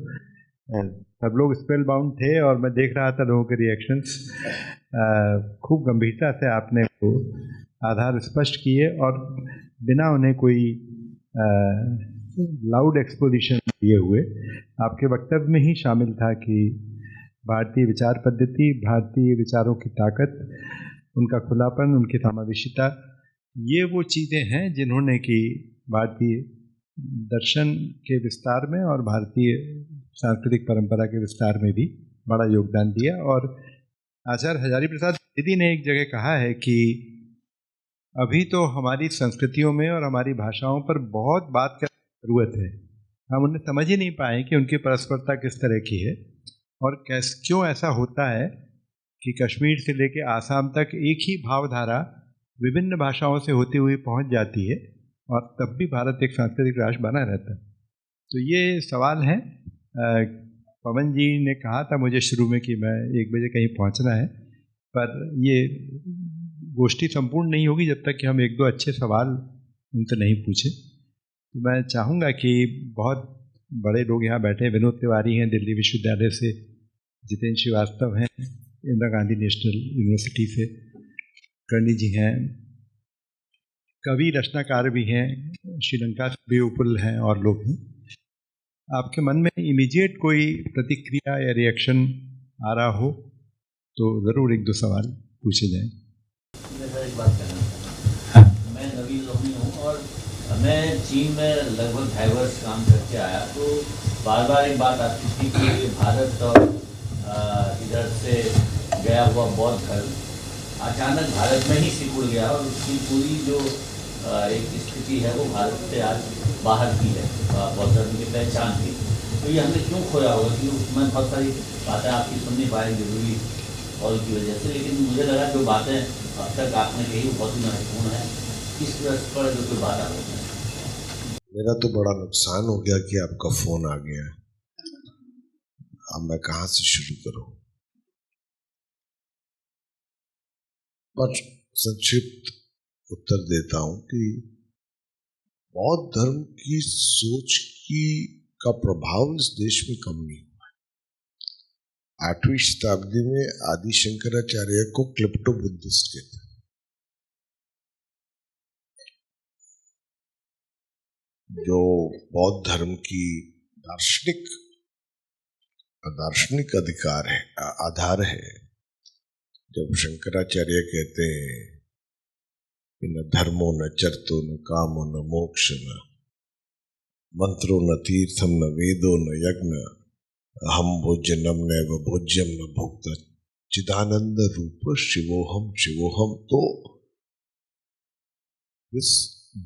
सब लोग स्पेल बाउंड थे और मैं देख रहा था लोगों के रिएक्शंस। खूब गंभीरता से आपने वो आधार स्पष्ट किए और बिना उन्हें कोई लाउड एक्सपोजिशन दिए हुए आपके वक्तव्य में ही शामिल था कि भारतीय विचार पद्धति, भारतीय विचारों की ताकत, उनका खुलापन, उनकी समावेशिता, ये वो चीज़ें हैं जिन्होंने कि भारतीय दर्शन के विस्तार में और भारतीय सांस्कृतिक परंपरा के विस्तार में भी बड़ा योगदान दिया। और आचार्य हजारी प्रसाद द्विवेदी ने एक जगह कहा है कि अभी तो हमारी संस्कृतियों में और हमारी भाषाओं पर बहुत बात करने की जरूरत है। हम उन्हें समझ ही नहीं पाए कि उनकी परस्परता किस तरह की है और क्यों ऐसा होता है कि कश्मीर से लेकर आसाम तक एक ही भावधारा विभिन्न भाषाओं से होती हुई पहुंच जाती है और तब भी भारत एक सांस्कृतिक राष्ट्र बना रहता है। तो ये सवाल है। पवन जी ने कहा था मुझे शुरू में कि मैं 1 बजे कहीं पहुंचना है, पर ये गोष्ठी संपूर्ण नहीं होगी जब तक कि हम 1-2 अच्छे सवाल उनसे नहीं पूछे। तो मैं चाहूँगा कि बहुत बड़े लोग यहाँ बैठे हैं, विनोद तिवारी हैं दिल्ली विश्वविद्यालय से, जितेंद्र श्रीवास्तव हैं इंदिरा गांधी नेशनल यूनिवर्सिटी से, कर्णी जी हैं, कवि रचनाकार भी हैं, श्रीलंका से भी उपल हैं और लोग हैं। आपके मन में इमीडिएट कोई प्रतिक्रिया या रिएक्शन आ रहा हो तो ज़रूर एक दो सवाल पूछे जाएं। एक बात कहना, मैं नवीन लोहनी हूँ और मैं चीन में लगभग 2.5 वर्ष काम करके आया, तो बार बार एक बात आती थी कि भारत और इधर से गया हुआ बौद्ध धर्म अचानक भारत में ही सिकुड़ गया और उसकी पूरी जो एक स्थिति है वो भारत से आज बाहर की है, बौद्ध धर्म की पहचान की। तो ये हमने क्यों खोया होगा? क्योंकि उसमें बहुत सारी बातें आपकी सुन नहीं पाए जरूरी कॉल की वजह से, लेकिन मुझे लगा जो बातें अब तक आपने कही वो बहुत ही महत्वपूर्ण है। इस पर जो कोई बात आप मेरा तो बड़ा नुकसान हो गया कि आपका फोन आ गया। अब मैं कहाँ से शुरू करूं? पर संक्षिप्त उत्तर देता हूं कि बौद्ध धर्म की सोच का प्रभाव इस देश में कम नहीं हुआ है। 8वीं शताब्दी में आदि शंकराचार्य को क्लिप्टो बुद्धिस्ट कहते हैं। जो बौद्ध धर्म की दार्शनिक अधिकार है, आधार है। जब शंकराचार्य कहते हैं कि न धर्मो न चरतो न कामो न मोक्ष न मंत्रो न तीर्थम न वेदो न यज्ञ हम भोज्यनम नैव भोज्यम न भोक्ता चिदानंद रूप शिवोहम शिवोहम, तो this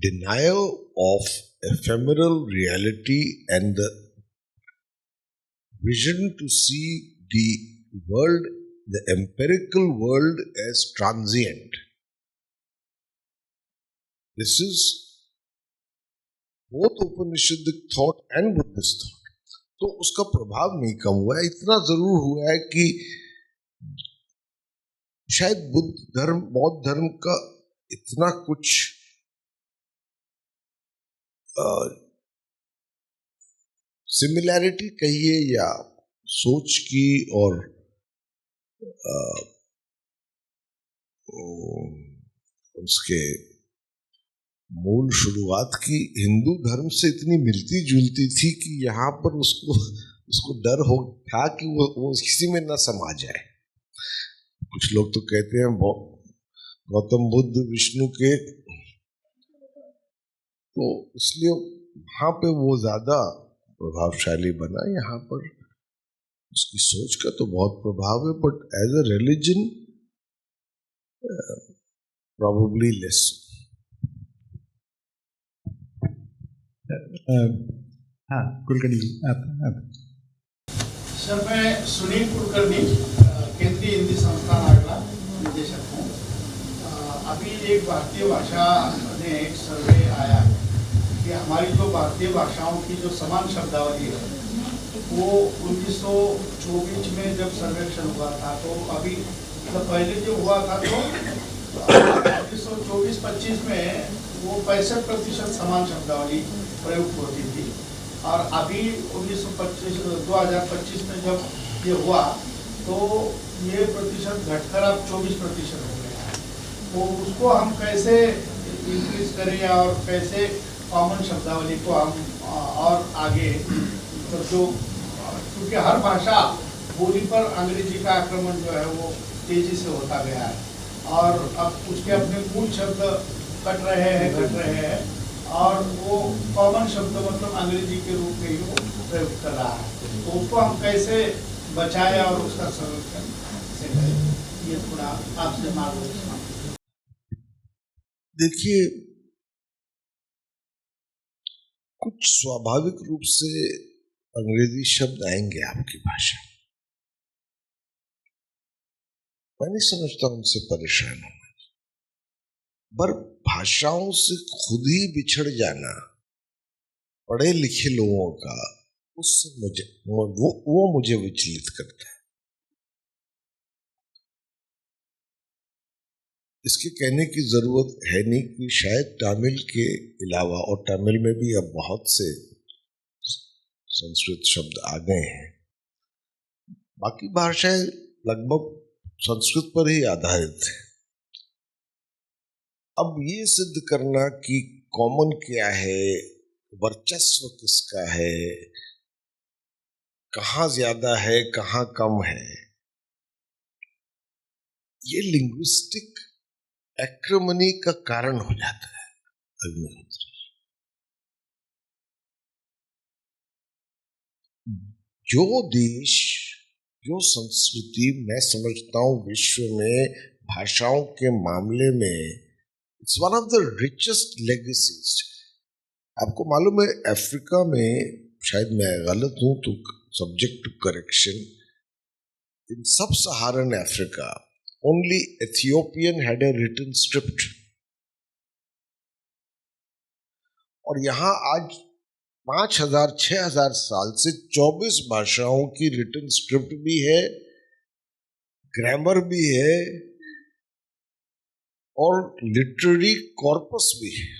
denial of ephemeral reality and the vision to see the world, the empirical world, as transient. This is both Upanishadic thought and Buddhist thought. तो उसका प्रभाव नहीं कम हुआ है। इतना जरूर हुआ है कि शायद बौद्ध धर्म का इतना कुछ सिमिलैरिटी कहिए या सोच की और उसके मूल शुरुआत की हिंदू धर्म से इतनी मिलती जुलती थी कि यहाँ पर उसको डर हो था कि वो किसी में न समा जाए। कुछ लोग तो कहते हैं गौतम बुद्ध विष्णु के, तो इसलिए वहाँ पे वो ज्यादा प्रभावशाली बना। यहाँ पर उसकी सोच का तो बहुत प्रभाव है, but as a religion probably less. हाँ, कुलकर्णी जी आप। सर, मैं सुनील कुलकर्णी, केंद्रीय हिंदी संस्थान आगरा निदेशक हूँ। अभी एक भारतीय भाषा में एक सर्वे आया है कि हमारी जो भारतीय भाषाओं की जो समान शब्दावली है वो 1924 में जब सर्वेक्षण हुआ था, तो अभी मतलब पहले जो हुआ था तो 1924-25 में वो 65% समान शब्दावली प्रयुक्त होती थी, और अभी 2025 में जब ये हुआ तो ये प्रतिशत घटकर अब 24% हो गया है। तो उसको हम कैसे इंक्रीज करें और कैसे कॉमन शब्दावली को हम और आगे, तो जो क्योंकि हर भाषा बोली पर अंग्रेजी का आक्रमण जो है वो तेजी से होता गया है, और अब उसके अपने मूल शब्द घट रहे हैं और वो कॉमन शब्द मतलब अंग्रेजी के रूप में ही वो प्रयोग कर रहा है। तो उसको हम कैसे बचाएं और उसका संरक्षण कैसे करें, ये थोड़ा आपसे मार्गदर्शन। देखिए, कुछ स्वाभाविक रूप से अंग्रेजी शब्द आएंगे आपकी भाषा। मैं नहीं समझता उनसे परेशान होना, पर भाषाओं से खुद ही बिछड़ जाना पढ़े लिखे लोगों का, उससे वो मुझे विचलित करता है। इसके कहने की जरूरत है नहीं कि शायद तमिल के अलावा, और तमिल में भी अब बहुत से संस्कृत शब्द आ गए हैं, बाकी भाषाएं लगभग संस्कृत पर ही आधारित है। अब ये सिद्ध करना कि कॉमन क्या है, वर्चस्व किसका है, कहाँ ज्यादा है कहाँ कम है, ये लिंग्विस्टिक एक्रोमनी का कारण हो जाता है। अग्निहोत्री, जो देश, जो संस्कृति मैं समझता हूं विश्व में भाषाओं के मामले में it's one of the richest legacies. आपको मालूम है अफ्रीका में, शायद मैं गलत हूं तो सब्जेक्ट टू करेक्शन, इन सब सहारन Africa only Ethiopian had a written script, और यहां आज 5000-6000 साल से 24 भाषाओं की रिटन स्क्रिप्ट भी है, ग्रामर भी है और लिटरेरी कॉर्पस भी है।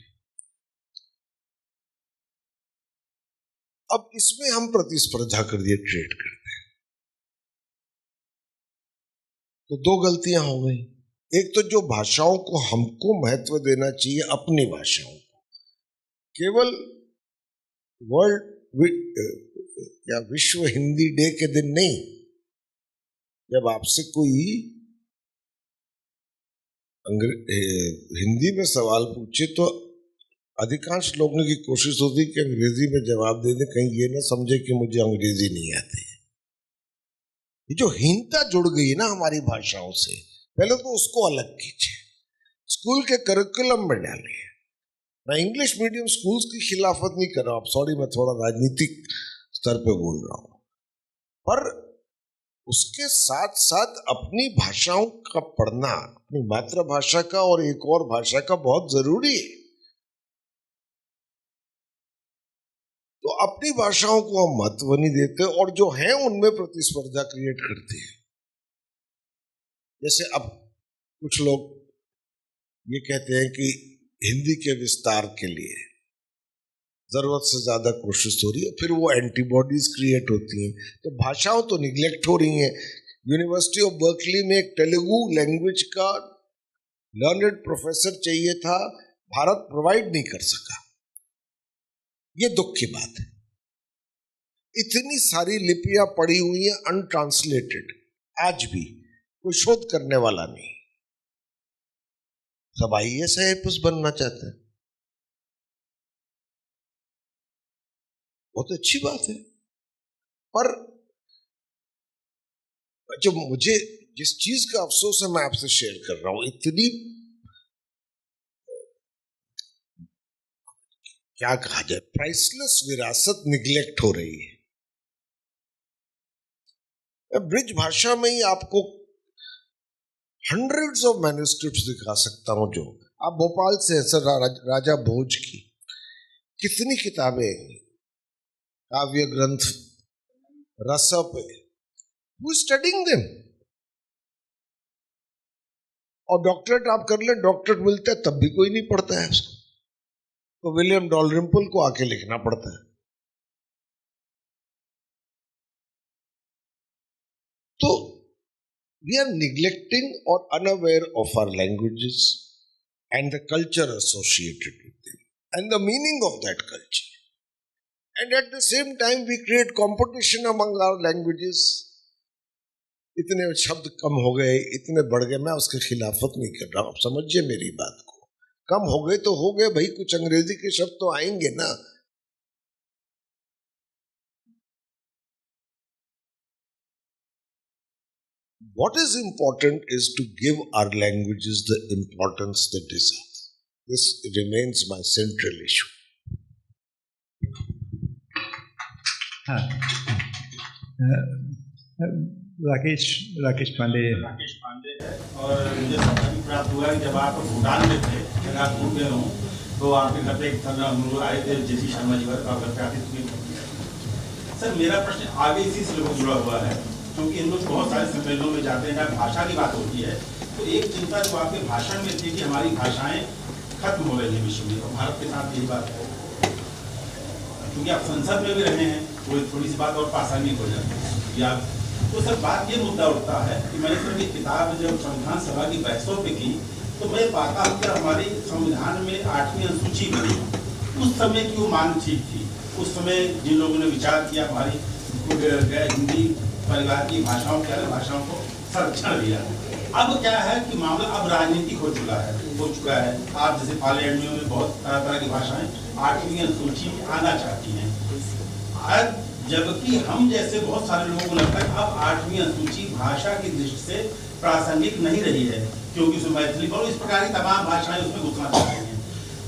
अब इसमें हम प्रतिस्पर्धा कर दिए, ट्रेड करते हैं, तो दो गलतियां हो गई। एक तो जो भाषाओं को हमको महत्व देना चाहिए, अपनी भाषाओं को, केवल वर्ल्ड या विश्व हिंदी डे के दिन नहीं, जब आपसे कोई हिंदी में सवाल पूछे तो अधिकांश लोगों की कोशिश होती कि अंग्रेजी में जवाब दे दें, कहीं ये ना समझे कि मुझे अंग्रेजी नहीं आती। ये जो हीनता जुड़ गई ना हमारी भाषाओं से, पहले तो उसको अलग कीजिए, स्कूल के करिकुलम में डालिए। मैं इंग्लिश मीडियम स्कूल्स की खिलाफत नहीं कर रहा हूं, सॉरी, मैं थोड़ा राजनीतिक स्तर पे बोल रहा हूं, पर उसके साथ साथ अपनी भाषाओं का पढ़ना, अपनी मातृभाषा का और एक और भाषा का बहुत जरूरी है। तो अपनी भाषाओं को हम महत्व नहीं देते और जो हैं उनमें प्रतिस्पर्धा क्रिएट करते हैं। जैसे अब कुछ लोग ये कहते हैं कि हिंदी के विस्तार के लिए जरूरत से ज्यादा कोशिश हो रही है, फिर वो एंटीबॉडीज क्रिएट होती हैं, तो भाषाओं तो निग्लेक्ट हो रही हैं। यूनिवर्सिटी ऑफ बर्कली में एक तेलुगु लैंग्वेज का लर्नेड प्रोफेसर चाहिए था, भारत प्रोवाइड नहीं कर सका। ये दुख की बात है। इतनी सारी लिपियां पड़ी हुई हैं अनट्रांसलेटेड, आज भी कोई शोध करने वाला नहीं। सब IAS बनना चाहते हैं, बहुत अच्छी बात है, पर जो मुझे जिस चीज का अफसोस है मैं आपसे शेयर कर रहा हूं, इतनी क्या कहा जाए, प्राइसलेस विरासत निग्लेक्ट हो रही है। ब्रिज भाषा में ही आपको हंड्रेड्स ऑफ मैन्युस्क्रिप्ट्स दिखा सकता हूं। जो आप भोपाल से हैं सर, राजा भोज की कितनी किताबें, काव्य ग्रंथ, रसप, हु स्टडिंग देम, और डॉक्टरेट आप कर ले, डॉक्टरेट मिलता है तब भी कोई नहीं पढ़ता है उसको, तो विलियम डॉलरिम्पल को आके लिखना पड़ता है। तो we are neglecting or unaware of our languages and the culture associated with them and the meaning of that culture, and at the same time we create competition among our languages. इतने शब्द कम हो गए, इतने बढ़ गए, मैं उसके खिलाफत नहीं कर रहा हूं, आप समझिए मेरी बात को। कम हो गए तो हो गए भाई, कुछ अंग्रेजी के शब्द तो आएंगे ना। What is important is to give our languages the importance they deserve. This remains my central issue. Rakesh Pandey है। और मुझे समाचार प्राप्त हुआ कि जब आप भूटान में थे, अगर आप भूल गए हों, तो आपके घर पे एक हम लोग आए थे, JC शर्मा जी का घर पे आते थे। सर मेरा प्रश्न आगे इसी से जुड़ा हुआ है, क्योंकि इन लोग बहुत सारे सम्मेलनों में जाते हैं जहाँ भाषा की बात होती है, तो एक चिंता जो आपके भाषण में थी कि हमारी भाषाएं खत्म हो रही हैं विश्व में, और भारत के साथ यही बात है, क्योंकि आप संसद में भी रहे हैं, वो थोड़ी सी बात और आसानी हो जाती है, या तो सर बात ये मुद्दा उठता है कि मैंने सर की किताब जब संविधान सभा की बहसों पे की तो मैं पाता हूँ कि हमारी संविधान में 8वीं अनुसूची बनी, उस समय की वो मांग ठीक थी। उस समय जिन लोगों ने विचार किया हमारी हिंदी परिवार की भाषाओं के अलग भाषाओं को संरक्षण दिया। अब क्या है कि मामला अब राजनीतिक हो चुका है। आप जैसे पार्लियामेंट में बहुत तरह तरह की भाषाएं 8वीं अनुसूची में आना चाहती हैं, जबकि हम जैसे बहुत सारे लोगों को लगता है कि अब 8वीं अनुसूची भाषा की दृष्टि से प्रासंगिक नहीं रही है, क्योंकि उसमें मैथिली और इस प्रकार की तमाम भाषाएं उसमें घुसना चाह रही हैं।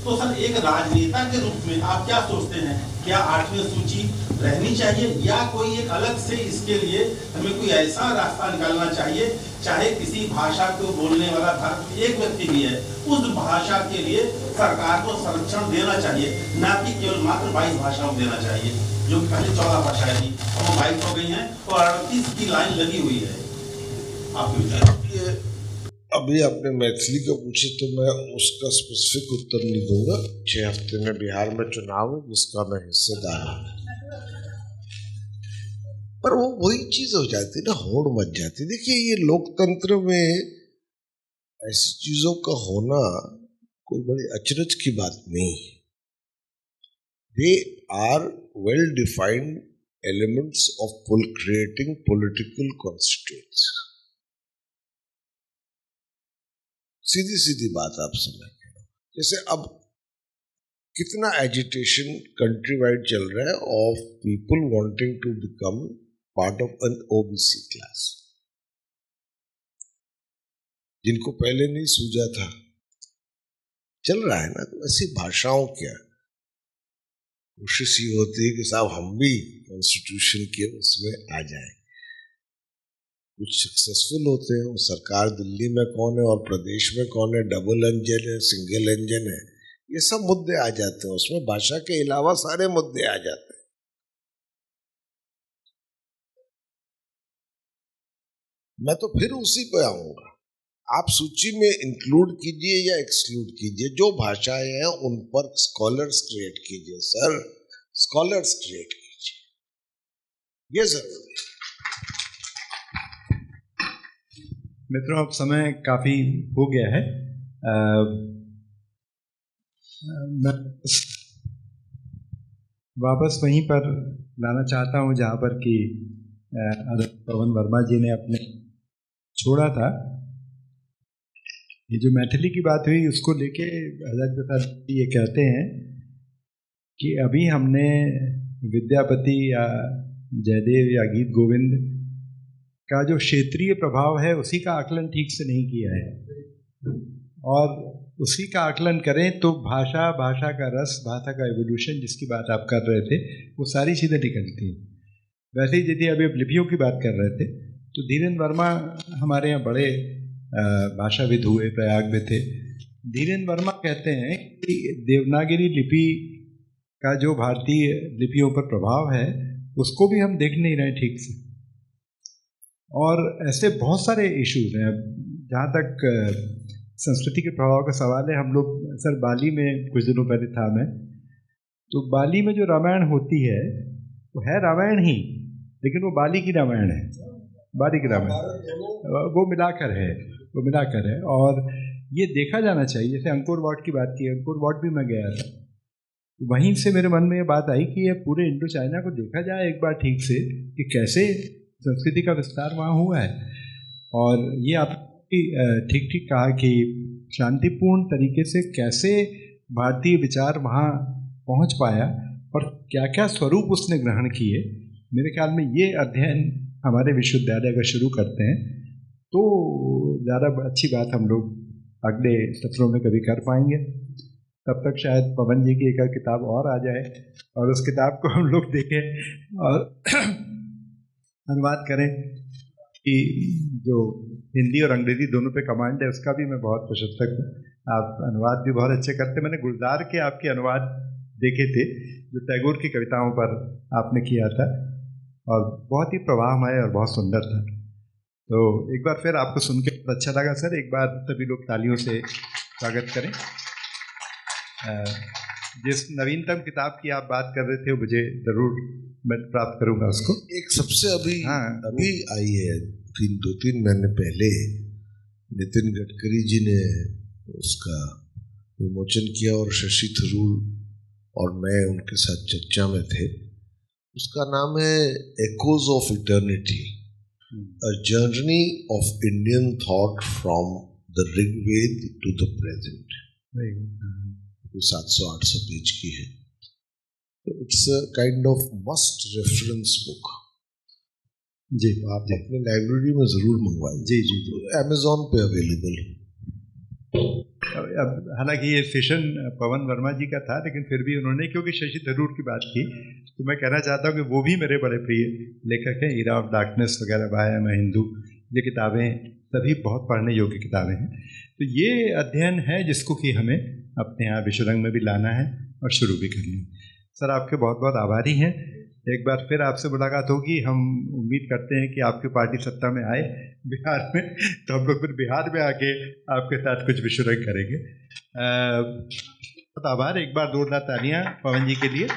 तो सर एक राजनेता के रूप में आप क्या सोचते हैं, क्या 8वीं सूची रहनी चाहिए या कोई एक अलग से इसके लिए हमें कोई ऐसा रास्ता निकालना चाहिए, चाहे किसी भाषा को बोलने वाला भारत में एक व्यक्ति भी है, उस भाषा के लिए सरकार को संरक्षण देना चाहिए, न कि केवल मात्र 22 भाषाओं देना चाहिए, जो कि पहले 14 भाषाएं थी, वो 22 हो गई हैं और 38 की लाइन लगी हुई है। आपके विचार? अभी आपने मैथिली को पूछे तो मैं उसका स्पेसिफिक उत्तर नहीं दूंगा। 6 हफ्ते में बिहार में चुनाव है जिसका मैं हिस्सेदार हूँ, पर वो वही चीज हो जाती ना, होड़ मच जाती। देखिए ये लोकतंत्र में ऐसी चीजों का होना कोई बड़ी अचरज की बात नहीं है। They are well defined elements of creating political constituency. सीधी सीधी बात आप समझ रहे हो। जैसे अब कितना एजिटेशन कंट्री वाइड चल रहा है of people wanting to become part of an OBC class, जिनको पहले नहीं सूझा था, चल रहा है ना। तो ऐसी भाषाओं क्या कोशिश ये होती है कि साहब हम भी कॉन्स्टिट्यूशन के उसमें आ जाए। कुछ सक्सेसफुल होते हैं, सरकार दिल्ली में कौन है और प्रदेश में कौन है, डबल इंजन है, सिंगल इंजन है, ये सब मुद्दे आ जाते हैं। उसमें भाषा के अलावा सारे मुद्दे आ जाते हैं। मैं तो फिर उसी पे आऊंगा, आप सूची में इंक्लूड कीजिए या एक्सक्लूड कीजिए, जो भाषाएं हैं उन पर स्कॉलर्स क्रिएट कीजिए। सर स्कॉलर्स क्रिएट कीजिए, ये जरूरी है। मित्रों अब समय काफ़ी हो गया है। मैं वापस वहीं पर लाना चाहता हूं जहां पर कि पवन वर्मा जी ने अपने छोड़ा था। ये जो मैथिली की बात हुई उसको लेके हजरत प्रसाद ये कहते हैं कि अभी हमने विद्यापति या जयदेव या गीत गोविंद का जो क्षेत्रीय प्रभाव है उसी का आकलन ठीक से नहीं किया है, और उसी का आकलन करें तो भाषा का रस, भाषा का एवोल्यूशन जिसकी बात आप कर रहे थे वो सारी चीज़ें निकलती हैं। वैसे ही यदि अभी लिपियों की बात कर रहे थे तो धीरेन्द्र वर्मा हमारे यहाँ बड़े भाषाविद हुए, प्रयाग में थे। धीरेन्द्र वर्मा कहते हैं कि देवनागरी लिपि का जो भारतीय लिपियों पर प्रभाव है उसको भी हम देख नहीं रहे ठीक से, और ऐसे बहुत सारे इश्यूज हैं। जहाँ तक संस्कृति के प्रभाव का सवाल है, हम लोग सर बाली में कुछ दिनों पहले था मैं, तो बाली में जो रामायण होती है वो है रामायण ही, लेकिन वो बाली की रामायण है, बाली की रामायण वो मिलाकर है। और ये देखा जाना चाहिए। जैसे अंकोर वाट की बात की, अंकोर वाट भी मैं गया था, वहीं से मेरे मन में ये बात आई कि ये पूरे इंडो चाइना को देखा जाए एक बार ठीक से कि कैसे संस्कृति का विस्तार वहाँ हुआ है। और ये आप ठीक कहा कि शांतिपूर्ण तरीके से कैसे भारतीय विचार वहाँ पहुँच पाया और क्या क्या स्वरूप उसने ग्रहण किए। मेरे ख्याल में ये अध्ययन हमारे विश्वविद्यालय अगर शुरू करते हैं तो ज़्यादा अच्छी बात हम लोग अगले सत्रों में कभी कर पाएंगे। तब तक शायद पवन जी की एक किताब और आ जाए और उस किताब को हम लोग देखें और अनुवाद करें कि जो हिंदी और अंग्रेज़ी दोनों पे कमांड है उसका भी मैं बहुत प्रशंसक हूँ। आप अनुवाद भी बहुत अच्छे करते। मैंने गुलजार के आपके अनुवाद देखे थे जो टैगोर की कविताओं पर आपने किया था और बहुत ही प्रभावमय और बहुत सुंदर था। तो एक बार फिर आपको सुन के अच्छा लगा सर। एक बार सभी लोग तालियों से स्वागत करें। जिस नवीनतम किताब की आप बात कर रहे थे मुझे ज़रूर मैं प्राप्त करूंगा उसको। एक सबसे अभी हाँ, अभी आई है 2-3 महीने पहले, नितिन गडकरी जी ने उसका विमोचन किया और शशि थरूर और मैं उनके साथ चर्चा में थे। उसका नाम है echoes of eternity, a journey of Indian thought from the Rigveda to the present. 700-800 page की है, तो it's a kind of must reference book. जी, आप अपने लाइब्रेरी में जरूर मंगवाइए। जी जी जी। अमेजोन पे अवेलेबल है। अब हालांकि ये सेशन पवन वर्मा जी का था, लेकिन फिर भी उन्होंने क्योंकि शशि थरूर की बात की तो मैं कहना चाहता हूँ कि वो भी मेरे बड़े प्रिय लेखक हैं। ईरा ऑफ डार्कनेस वगैरह, वाई एम अ हिंदू, ये किताबें सभी बहुत पढ़ने योग्य किताबें हैं। तो ये अध्ययन है जिसको कि हमें अपने यहाँ विश्वरंग में भी लाना है और शुरू भी करना है। सर आपके बहुत बहुत आभारी हैं। एक बार फिर आपसे मुलाकात होगी। हम उम्मीद करते हैं कि आपकी पार्टी सत्ता में आए बिहार में, तो हम लोग फिर बिहार में आके आपके साथ कुछ विश्वरंग करेंगे। बहुत आभार। एक बार जोरदार तालियां पवन जी के लिए।